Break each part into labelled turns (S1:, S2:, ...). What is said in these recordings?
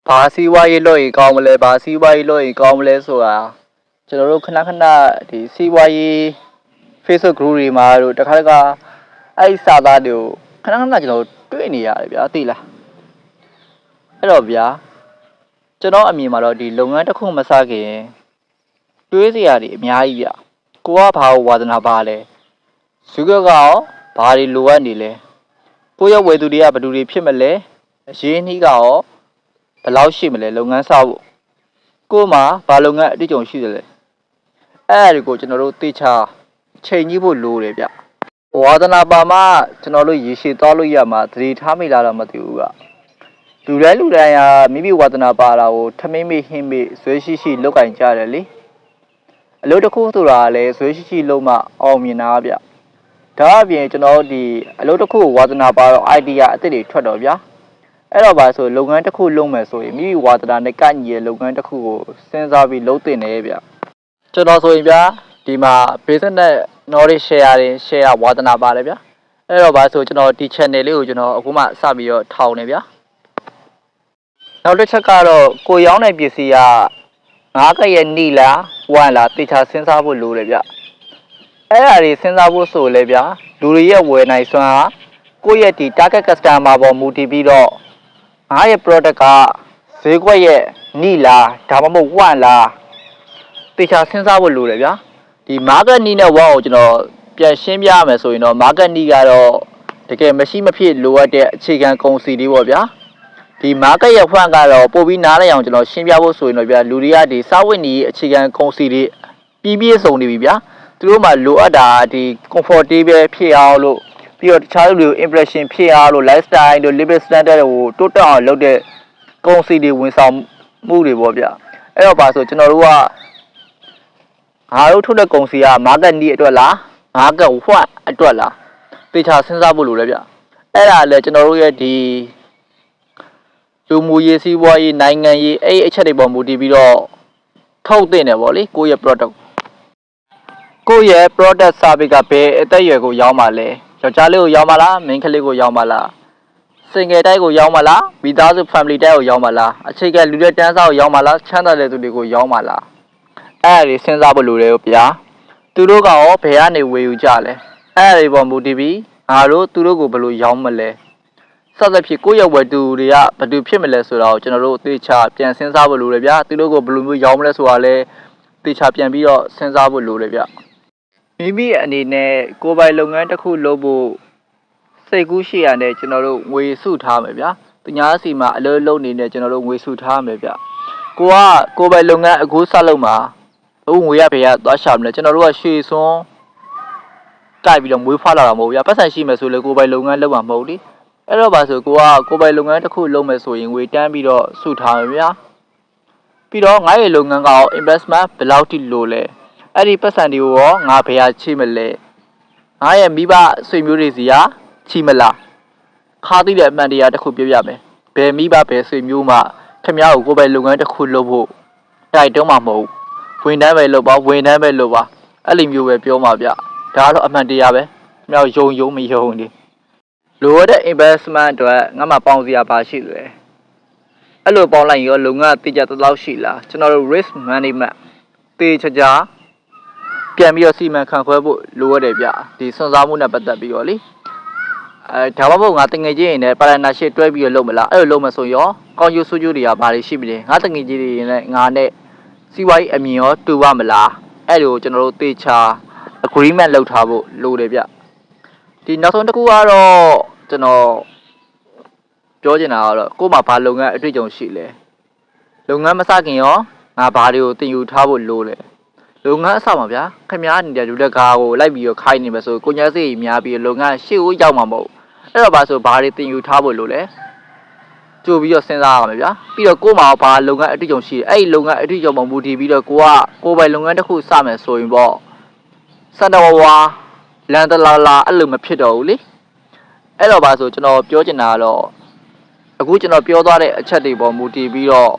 S1: ဘာစီးပွားရေးလုပ်ရင်ကောင်းမလဲဘာစီးပွားရေးလုပ်ရင်ကောင်းမလဲဆိုတာကျွန်တော်တို့ခဏဒီစီးပွားရေး Facebook group တွေမှာတို့တခါတခါအဲ့ဒီစာသားတွေကိုခဏကျွန်တော်တွေ့နေရတယ်ဗျာသိလားအဲ့တော့ဗျာကျွန်တော်အမြင်မှာတော့ဒီလုပ်ငန်းတစ်ခုမစခင်တွေးစရာတွေအများကြီးဗျကိုကဘာကိုဝါသနာပါလဲဇုကကရောဘာတွေလိုအပ်နေလဲကိုရဲ့ဝယ်သူတွေကဘယ်သူတွေဖြစ်မလဲအရေးနှီးကရောဘယ်လောက်ရှိမလဲလုပ်ငန်းစဖို့ကို့မှာဘာလုပ်ငန်းအတိအကျရှိတယ်လဲအဲ့ဒါတွေကိုကျွန်တော်တို့သိချချိန်ကြီးဖို့လိုတယ်ဗျဝါသနာပါမှကျွန်တော်တို့ရေရှည်သွားလို့ရမှာသတိထားမိလားတော့မသိဘူးကလူတိုင်းဟာမိမိဝါသနာပါတာကိုထမင်းမေ့ဟင်းမေ့ဇွဲရှိလောက်ကင်ကြတယ်လေအလုပ်တစ်ခုဆိုတာလည်းဇွဲရှိလုံးမှအောင်မြင်တာဗျဒါအပြင်ကျွန်တော်ဒီအလုပ်တစ်ခုကိုဝါသနာပါတော့ idea အသစ်တွေထွက်တော့ဗျာအဲ့တော့ပါဆိုလုပ်ငန်းတစ်ခုလုပ်မယ်ဆိုရင်မိမိဝါသနာနဲ့ကန့်ညီတဲ့လုပ်ငန်းတစ်ခုကိုစဉ်းစားပြီးလုပ်တင်တယ်ဗျကျွန်တော်ဆိုရင်ဗျာဒီမှာ business knowledge share ဝါသနာပါတယ်ဗျအဲ့တော့ပါဆိုကျွန်တော်ဒီ channel လေးကိုကျွန်တော်အခုမှစပြီးတော့ထောင်နေဗျာနောက်တစ်ချက်ကတော့ကိုရောင်းတဲ့ပစ္စည်းက9ကရဲ့နီလားဝမ်လားတေချာစဉ်းစားဖို့လိုတယ်ဗျအဲ့ဒါတွေစဉ်းစားဖို့ဆိုလဲဗျာလူတွေရဲ့ဝယ်နိုင်စွမ်းဟာကိုယ့်ရဲ့ဒီ target customer ပေါ်မူတည်ပြီးတော့ငါရဲ့ product ကဈေးကွက်ရဲ့နီလားဒါမှမဟုတ်ဝမ်လားတေချာစဉ်းစားဖို့လိုတယ်ဗျာဒီ market နီးနဲ့ဝမ်ကိုကျွန်တော်ပြန်ရှင်းပြရမယ်ဆိုရင်တော့ market နီးကတော့တကယ်မရှိမဖြစ်လိုအပ်တဲ့အခြေခံကုန်စည်တွေပေါ့ဗျာဒီ market ရဲ့ဝမ်ကတော့ပို့ပြီးနားလည်အောင်ကျွန်တော်ရှင်းပြဖို့ဆိုရင်တော့ဗျာလူတွေကဒီစာဝတ်နေအခြေခံကုန်စည်တွေပြည့်စုံနေပြီဗျာသူတို့မှလိုအပ်တာဒီ comfortable ဖြစ်အောင်လို့ပြီးတော့တခြားလူတွေကို impression ဖြစ်အောင်လို့ lifestyle တို့ living standard ကိုတိုးတက်အောင်လုပ်တဲ့ကုန်စည်တွေဝန်ဆောင်မှုတွေပေါ့ဗျအဲ့တော့ပါဆိုကျွန်တော်တို့ကငါတို့ထုတ်တဲ့ကုန်စည်က market need အတွက်လား market what အတွက်လားတေချာစဉ်းစားဖို့လိုတယ်ဗျအဲ့ဒါလည်းကျွန်တော်တို့ရဲ့ဒီလူမှုရေးစီးပွားရေးနိုင်ငံရေးအဲ့အချက်တွေပေါ်မူတည်ပြီးတော့ထုတ်တင်တယ်ပေါ့လေကိုယ့်ရဲ့ product ကိုယ့်ရဲ့ product service ကဘယ်အသက်အရွယ်ကိုရောက်မှလဲယောက်ျားလေးကိုရောက်မှလားမိန်းကလေးကိုရောက်မှလား single တိုက်ကိုရောက်မှလားမိသားစု family တိုက်ကိုရောက်မှလားအခြေခံလူတွေတန်းစားကိုရောက်မှလားချမ်းသာတဲ့သူတွေကိုရောက်မှလားအဲ့ဒါတွေစဉ်းစားဖို့လိုတယ်ဗျာသူတို့ကရောဘယ်ကနေဝယ်ယူကြလဲအဲ့ဒါတွေပေါ်မူတည်ပြီးငါတို့သူတို့ကိုဘယ်လိုရောက်မလဲစသဖြင့်ကိုယ့်ရဲ့ဝယ်သူတွေကဘယ်သူဖြစ်မလဲဆိုတာကိုကျွန်တော်တို့သေချာပြန်စဉ်းစားဖို့လိုတယ်ဗျာသူတို့ကိုဘယ်လိုမျိုးရောက်မလဲဆိုတာလဲသေချာပြန်ပြီးတော့စဉ်းစားဖို့လိုတယ်ဗျမိမိအနေနဲ့ကိုယ်ပိုင်လုပ်ငန်းတစ်ခုလုပ်ဖို့စိတ်ကူးရှိရတဲ့ကျွန်တော်တို့ငွေစုထားမယ်ဗျာသူများစီမှာအလုပ်လုပ်နေတဲ့ကျွန်တော်တို့ငွေစုထားမယ်ဗျကိုယ်ပိုင်လုပ်ငန်းအခုစလုပ်မှာအခုငွေရဖေရသွားရှာမလဲကျွန်တော်တို့ကရွှေစွန်းကြိုက်ပြီးတော့မွေးဖွားလာတာမဟုတ်ဗျာပတ်စံရှိမယ်ဆိုလေကိုယ်ပိုင်လုပ်ငန်းလုပ်မှာမဟုတ်လေအဲ့တော့ပါဆိုကိုယ်ပိုင်လုပ်ငန်းတစ်ခုလုပ်မယ်ဆိုရင်ငွေတန်းပြီးတော့စုထားမယ်ဗျာပြီးတော့ငါ့ရဲ့လုပ်ငန်းကရော investment ဘယ်လောက်ထိလိုလဲအဲ့ဒီပတ်စံတွေကိုရောငါဘယ်ဟာချိမလဲငါရဲ့မိဘဆွေမျိုးတွေစီကချိမလားခါသိတဲ့အမှန်တရားတစ်ခုပြောပြမယ်ဘယ်မိဘဘယ်ဆွေမျိုးမှခင်ဗျားကိုကိုယ်ပိုင်လုပ်ငန်းတစ်ခုလုပ်ဖို့တိုက်တုံးမှာမဟုတ်ဝင်တန်းပဲလုပ်ပါဝင်တန်းပဲလုပ်ပါအဲ့လိုမျိုးပဲပြောမှာဗျဒါကတော့အမှန်တရားပဲခင်ဗျားယုံမယုံနေလိုရတဲ့ investment အတွက်ငါမှပေါင်းစရာပါရှိတယ်အဲ့လိုပေါင်းလိုက်ရောလုပ်ငန်းတိကျသလောက်ရှိလားကျွန်တော်တို့ risk management တေချာပြန်ပြီးတော့စီမံခန့်ခွဲဖို့လိုရတယ်ဗျဒီစွန့်စားမှုနဲ့ပတ်သက်ပြီးတော့လေဒါမှမဟုတ်ငါတငယ်ချင်းတွေနဲ့ပါရဏာရှစ်တွဲပြီးတော့လုပ်မလားအဲ့လိုလုပ်မဆိုရောကောင်းကျိုးဆိုးကျိုးတွေကဘာတွေရှိမလဲငါတငယ်ချင်းတွေနဲ့ငါနဲ့စီးပွားရေးအမြင်ရောတူပါမလားအဲ့လိုကျွန်တော်တို့တေချာ agreement လုပ်ထားဖို့လိုတယ်ဗျဒီနောက်ဆုံးတစ်ခုကတော့ကျွန်တော်ပြောချင်တာကတော့ကို့မှာဘာလုပ်ငန်းအတွေ့အကြုံရှိလဲလုပ်ငန်းမစခင်ရောငါဘာတွေကိုသင်ယူထားဖို့လိုလဲလုပ်ငန်းအစမှာဗျာခင်ဗျားနေတဲ့လူလက်ကားကိုလိုက်ပြီးတော့ခိုင်းနေမယ်ဆိုကိုညာစိတ်များပြီးလုပ်ငန်းရှေ့ကိုရောက်မှာမဟုတ်အဲ့တော့ဘာဆိုဘာတွေသင်ယူထားဖို့လိုလဲကြိုပြီးတော့စဉ်းစားရမယ်ဗျာပြီးတော့ကို့မှာဘာလုပ်ငန်းအတွေ့အကြုံရှိတယ်အဲ့ဒီလုပ်ငန်းအတွေ့အကြုံပေါ်မူတည်ပြီးတော့ကိုပိုင်လုပ်ငန်းတစ်ခုစမယ်ဆိုရင်ပေါ့စံတော်ဝါလန်တလာအဲ့လိုမဖြစ်တော့ဘူးလေအဲ့တော့ဘာဆိုကျွန်တော်ပြောချင်တာကတော့အခုကျွန်တော်ပြောသွားတဲ့အချက်တွေပေါ်မူတည်ပြီးတော့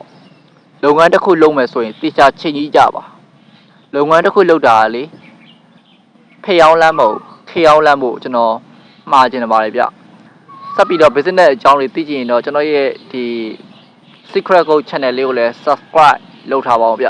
S1: လုပ်ငန်းတစ်ခုလုပ်မယ်ဆိုရင်တိကျချိန်ကြီးကြပါလုပ်ငန်းတစ်ခုလုပ်တာလေဖျောင်းလမ်းမဟုတ်ခေယောင်းလမ်းဖို့ကျွန်တော်မှားကျင်ပါတယ်ဗျဆက်ပြီးတော့ business အကြောင်းတွေသိချင်ရင်တော့ကျွန်တော်ရဲ့ဒီ Secret Code Channel လေးကိုလည်း subscribe လုပ်ထားပါအောင်ဗျ